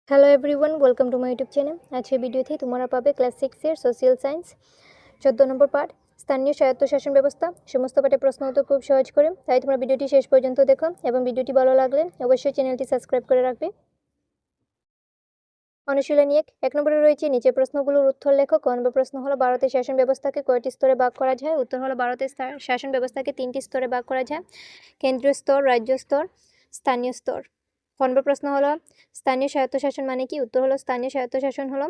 Hello everyone, welcome to my YouTube channel. আজকের ভিডিওতে তোমরা পাবে ক্লাস 6-এর সোশ্যাল সায়েন্স 14 নম্বর পাঠ স্থানীয় স্বায়ত্তশাসন ব্যবস্থা। সমস্ত পাঠের প্রশ্ন উত্তর খুব সহজ করে, তাই তোমরা ভিডিওটি শেষ পর্যন্ত দেখো এবং ভিডিওটি ভালো লাগলে অবশ্যই চ্যানেলটি সাবস্ক্রাইব করে রাখবে। অনুশীলনী 1 নম্বরে রয়েছে নিচের প্রশ্নগুলোর উত্তর লেখো। ক নম্বর প্রশ্ন হলো ভারতের শাসন ব্যবস্থাকে কয়টি স্তরে ভাগ করা যায়? উত্তর হলো ভারতের শাসন ব্যবস্থাকে 3টি স্তরে ভাগ করা যায়: কেন্দ্রীয় স্তর, রাজ্য স্তর, স্থানীয় স্তর। খ নম্বর প্রশ্ন হলো স্থানীয় স্বায়ত্তশাসন মানে কি? উত্তর হলো স্থানীয় স্বায়ত্তশাসন হলো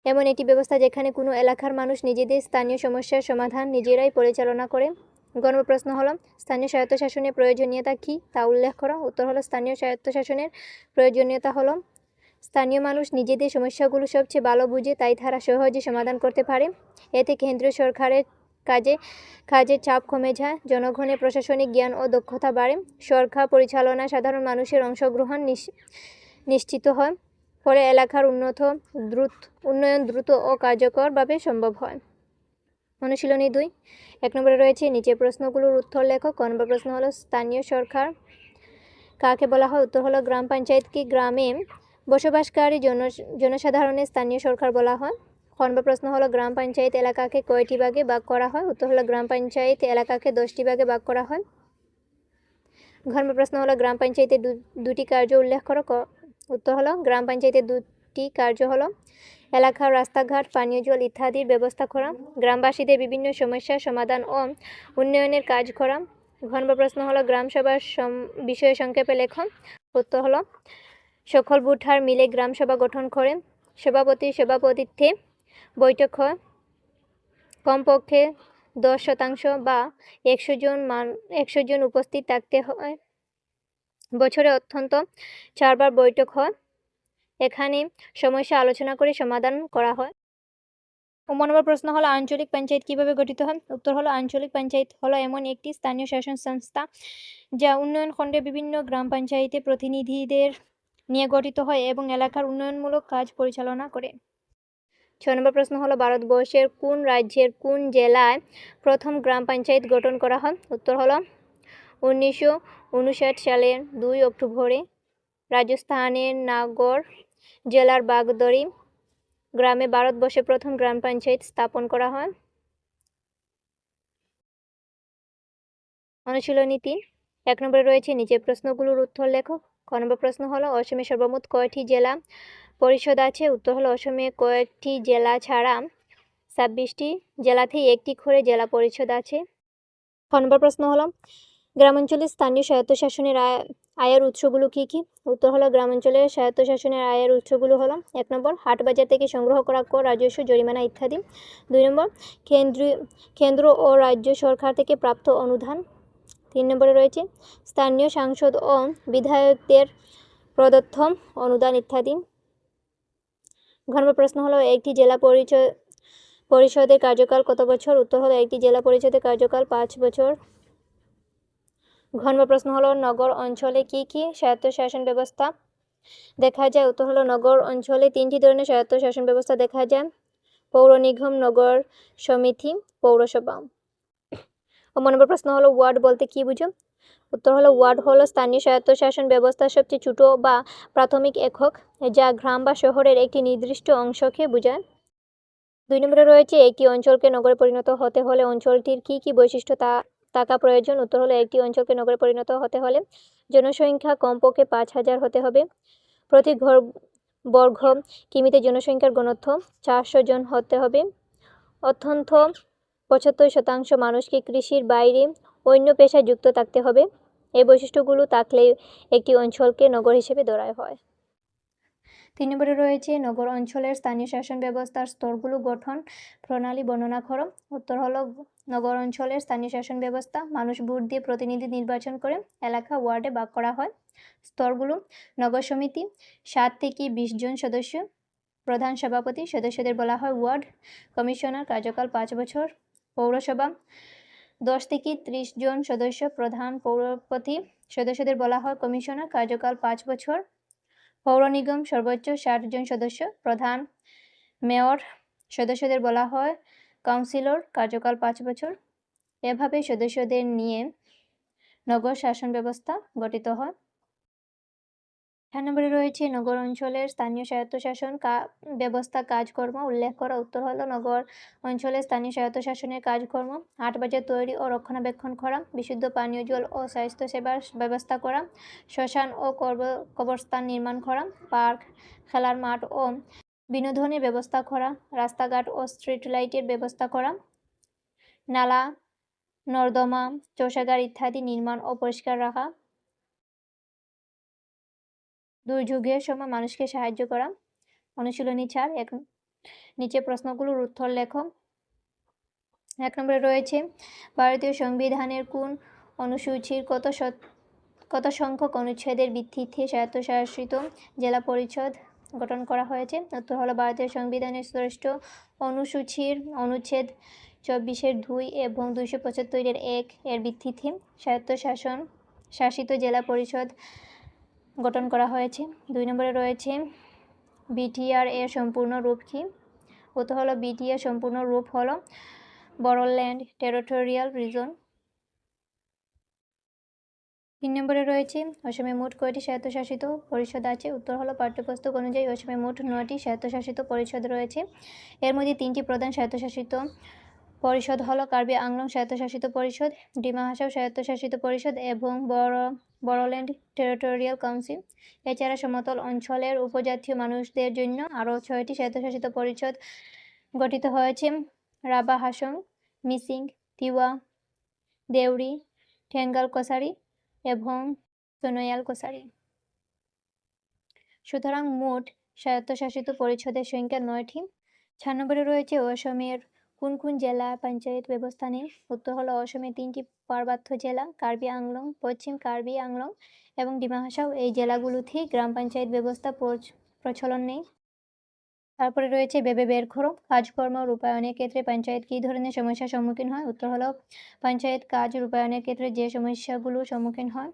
এমন একটি ব্যবস্থা যেখানে কোনো এলাকার মানুষ নিজেদের স্থানীয় সমস্যার সমাধান নিজেরাই পরিচালনা করে। গ নম্বর প্রশ্ন হলো স্থানীয় স্বায়ত্তশাসনের প্রয়োজনীয়তা কী তা উল্লেখ করো। উত্তর হলো স্থানীয় স্বায়ত্তশাসনের প্রয়োজনীয়তা হলো স্থানীয় মানুষ নিজেদের সমস্যাগুলো সবচেয়ে ভালো বুঝে, তাই তারা সহজে সমাধান করতে পারে। এতে কেন্দ্রীয় সরকারের কাজের চাপ কমে যায়, জনগণের প্রশাসনিক জ্ঞান ও দক্ষতা বাড়ে, সরকার পরিচালনায় সাধারণ মানুষের অংশগ্রহণ নিশ্চিত হয়। ফলে এলাকার উন্নয়ন দ্রুত ও কার্যকরভাবে সম্ভব হয়। অনুশীলনী 2 1 নম্বরে রয়েছে নিচের প্রশ্নগুলোর উত্তর লেখো। ক নম্বর প্রশ্ন হলো স্থানীয় সরকার কাকে বলা হয়? উত্তর হলো গ্রাম পঞ্চায়েতকে গ্রামে বসবাসকারী জনসাধারণের স্থানীয় সরকার বলা হয়। খ নম্বর প্রশ্ন হলো গ্রাম পঞ্চায়েত এলাকাকে কয়টি ভাগে ভাগ করা হয়? উত্তর হলো গ্রাম পঞ্চায়েত এলাকাকে 10টি ভাগে ভাগ করা হয়। ঘ নম্বর প্রশ্ন হলো গ্রাম পঞ্চায়েতের দুটি কার্য উল্লেখ করো। উত্তর হলো গ্রাম পঞ্চায়েতের দুটি কার্য হলো এলাকার রাস্তাঘাট, পানীয় জল ইত্যাদির ব্যবস্থা করা, গ্রামবাসীদের বিভিন্ন সমস্যার সমাধান ও উন্নয়নের কাজ করা। ঘ নম্বর প্রশ্ন হলো গ্রাম সভার বিষয়ে সংক্ষেপে লেখো। উত্তর হলো সকল ভোটার মিলে গ্রাম সভা গঠন করে সভাপতির সভাপতিত্বে বৈঠক হয়। কমপক্ষে 10% বা 100 জন উপস্থিত থাকতে হয়। বছরে অন্তত 4 বার বৈঠক হয়। এখানে সমস্যা আলোচনা করে সমাধান করা হয়। 9 নম্বর প্রশ্ন হলো আঞ্চলিক পঞ্চায়েত কিভাবে গঠিত হয়? উত্তর হলো আঞ্চলিক পঞ্চায়েত হলো এমন একটি স্থানীয় শাসন সংস্থা যা উন্নয়ন খণ্ডের বিভিন্ন গ্রাম পঞ্চায়েতে প্রতিনিধিদের নিয়ে গঠিত হয় এবং এলাকার উন্নয়নমূলক কাজ পরিচালনা করে। 6 নম্বর প্রশ্ন হলো ভারতবর্ষের কোন রাজ্যের কোন জেলায় প্রথম গ্রাম পঞ্চায়েত গঠন করা হয়? উত্তর হলো 1959 সালের 2 অক্টোবরে রাজস্থানের নাগর জেলার বাগদরি গ্রামে ভারতবর্ষের প্রথম গ্রাম পঞ্চায়েত স্থাপন করা হয়। অনুশীলনী 3 1 নম্বরে রয়েছে নিচের প্রশ্নগুলোর উত্তর লেখো। ক নম্বর প্রশ্ন হলো অসমে সর্বমোট কয়টি জেলা পরিষদ আছে? উত্তর হলো অসমে কয়েকটি জেলা ছাড়া 26টি জেলাতেই একটি করে জেলা পরিষদ আছে। খ নম্বর প্রশ্ন হলো গ্রামাঞ্চলের স্থানীয় স্বায়ত্তশাসনের আয়ের উৎসগুলো কী কী? উত্তর হলো গ্রামাঞ্চলের স্বায়ত্তশাসনের আয়ের উৎসগুলো হলো 1 নম্বর হাট বাজার থেকে সংগ্রহ করা কর, রাজস্ব, জরিমানা ইত্যাদি। 2 নম্বর কেন্দ্র ও রাজ্য সরকার থেকে প্রাপ্ত অনুদান। 3 নম্বরে রয়েছে স্থানীয় সাংসদ ও বিধায়কদের প্রদত্ত অনুদান ইত্যাদি। ঘ নম্বর প্রশ্ন হলো একটি জেলা পরিষদের কার্যকাল কত বছর? উত্তর হলো একটি জেলা পরিষদের কার্যকাল 5 বছর। ঘ নম্বর প্রশ্ন হলো নগর অঞ্চলে কি কি স্বায়ত্তশাসন ব্যবস্থা দেখা যায়? উত্তর হলো নগর অঞ্চলে 3টি ধরনের স্বায়ত্তশাসন ব্যবস্থা দেখা যায়: পৌর নিগম, নগর সমিতি, পৌরসভা। 9 নম্বর প্রশ্ন হলো ওয়ার্ড বলতে কি বুঝো? উত্তর হলো ওয়ার্ড হলো স্থানীয় স্বায়ত্তশাসন ব্যবস্থার সবচেয়ে ছোট বা প্রাথমিক একক, যা গ্রাম বা শহরের একটি নির্দিষ্ট অংশকে বোঝায়। 2 নম্বরে রয়েছে একটি অঞ্চলকে নগরে পরিণত হতে হলে অঞ্চলটির কি কি বৈশিষ্ট্য থাকা প্রয়োজন? উত্তর হলো একটি অঞ্চলকে নগরে পরিণত হতে হলে জনসংখ্যা কমপক্ষে 5,000 হতে হবে, প্রতি বর্গ কিমিতে জনসংখ্যার ঘনত্ব 400 জন হতে হবে, অত্যন্ত 75% মানুষকে কৃষির বাইরে অন্য পেশায় যুক্ত থাকতে হবে। এই বৈশিষ্ট্যগুলো থাকলে একটি অঞ্চলকে নগর হিসেবে ধরা হয়। 3 নম্বরে রয়েছে নগর অঞ্চলের স্থানীয় শাসন ব্যবস্থার স্তরগুলো গঠন প্রণালী বর্ণনা করো। উত্তর হলো নগর অঞ্চলের স্থানীয় শাসন ব্যবস্থা মানুষ ভোট দিয়ে প্রতিনিধি নির্বাচন করে এলাকা ওয়ার্ডে ভাগ করা হয়। স্তরগুলো নগর সমিতি 7 থেকে 20 জন সদস্য, প্রধান সভাপতি, সদস্যদের বলা হয় ওয়ার্ড কমিশনার, কার্যকাল 5 বছর। পৌরসভা 10 থেকে 30 জন সদস্য, প্রধান পৌরপতি, সদস্যদের বলা হয় কমিশনার, কার্যকাল 5 বছর। পৌর নিগম সর্বোচ্চ 60 জন সদস্য, প্রধান মেয়র, সদস্যদের বলা হয় কাউন্সিলর, কার্যকাল 5 বছর। এভাবে সদস্যদের নিয়ে নগর শাসন ব্যবস্থা গঠিত হয়। 4 নম্বরে রয়েছে নগর অঞ্চলের স্থানীয় স্বায়ত্তশাসন ব্যবস্থা কাজকর্ম উল্লেখ করা। উত্তর হলো নগর অঞ্চলের স্থানীয় স্বায়ত্তশাসনের কাজকর্ম 8 বাজার তৈরি ও রক্ষণাবেক্ষণ করা, বিশুদ্ধ পানীয় জল ও স্বাস্থ্যসেবার ব্যবস্থা করা, শ্মশান ও কবরস্থান নির্মাণ করা, পার্ক, খেলার মাঠ ও বিনোদনের ব্যবস্থা করা, রাস্তাঘাট ও স্ট্রিট লাইটের ব্যবস্থা করা, নালা নর্দমা শৌচাগার ইত্যাদি নির্মাণ ও পরিষ্কার রাখা, দুর্যোগের সময় মানুষকে সাহায্য করা। অনুশীলনী 4 নিচে প্রশ্নগুলোর উত্তর লেখো। 1 নম্বরে রয়েছে ভারতীয় সংবিধানের কোন অনুসূচির কত সংখ্যক অনুচ্ছেদের ভিত্তিতে স্বায়ত্তশাসিত জেলা পরিষদ গঠন করা হয়েছে। উত্তর হলো ভারতীয় সংবিধানের ষষ্ঠ অনুসূচির অনুচ্ছেদ 24-2 এবং 275-1 এর ভিত্তিতে শাসিত জেলা পরিষদ গঠন করা হয়েছে। 2 নম্বরে রয়েছে বিটিআর এর সম্পূর্ণ রূপ কি। উত্তর হলো বিটিআর সম্পূর্ণ রূপ হলো বড়োল্যান্ড টেরিটোরিয়াল রিজন। 3 নম্বরে রয়েছে অসমে মোট কয়টি স্বায়ত্তশাসিত পরিষদ আছে। উত্তর হলো পাঠ্যপুস্তক অনুযায়ী অসমে মোট 9টি স্বায়ত্তশাসিত পরিষদ রয়েছে। এর মধ্যে 3টি প্রধান স্বায়ত্তশাসিত পরিষদ হলো কার্বি আংলং স্বায়ত্তশাসিত পরিষদ, ডিমা হাসাও স্বায়ত্তশাসিত পরিষদ এবং বড়োল্যান্ড টেরিটোরিয়াল কাউন্সিল। এছাড়া সমতল অঞ্চলের উপজাতীয় মানুষদের জন্য আরও 6টি স্বায়ত্তশাসিত পরিষদ গঠিত হয়েছে: রাভা হাসং, মিসিং, তিওয়া, দেউরি, ঠেঙ্গাল কসারি এবং সোনোয়াল কসারি। সুতরাং মোট স্বায়ত্তশাসিত পরিষদের সংখ্যা 9টি। 4 নম্বরে রয়েছে অসমের কোন কোন জেলা পঞ্চায়েত ব্যবস্থা নেই। উত্তর হলো অসমের 3টি পার্বত্য জেলা কার্বি আংলং, পশ্চিম কার্বি আংলং এবং ডিমা হাসাও এই জেলাগুলোতে গ্রাম পঞ্চায়েত ব্যবস্থা প্রচলন নেই। তারপরে রয়েছে ভেবে বের করো কাজকর্ম রূপায়ণের ক্ষেত্রে পঞ্চায়েত কী ধরনের সমস্যার সম্মুখীন হয়। উত্তর হলো পঞ্চায়েত কাজ রূপায়ণের ক্ষেত্রে যে সমস্যাগুলোর সম্মুখীন হয়: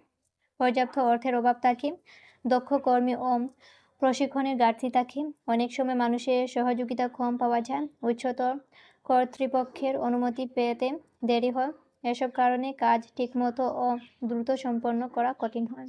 পর্যাপ্ত অর্থের অভাব থাকে, দক্ষ কর্মী ও প্রশিক্ষণের ঘাটতি থাকে, অনেক সময় মানুষের সহযোগিতা কম পাওয়া যায়, উচ্চতর কর্তৃপক্ষের অনুমতি পেতে দেরি হয়। এসব কারণে কাজ ঠিকমতো ও দ্রুত সম্পন্ন করা কঠিন হয়।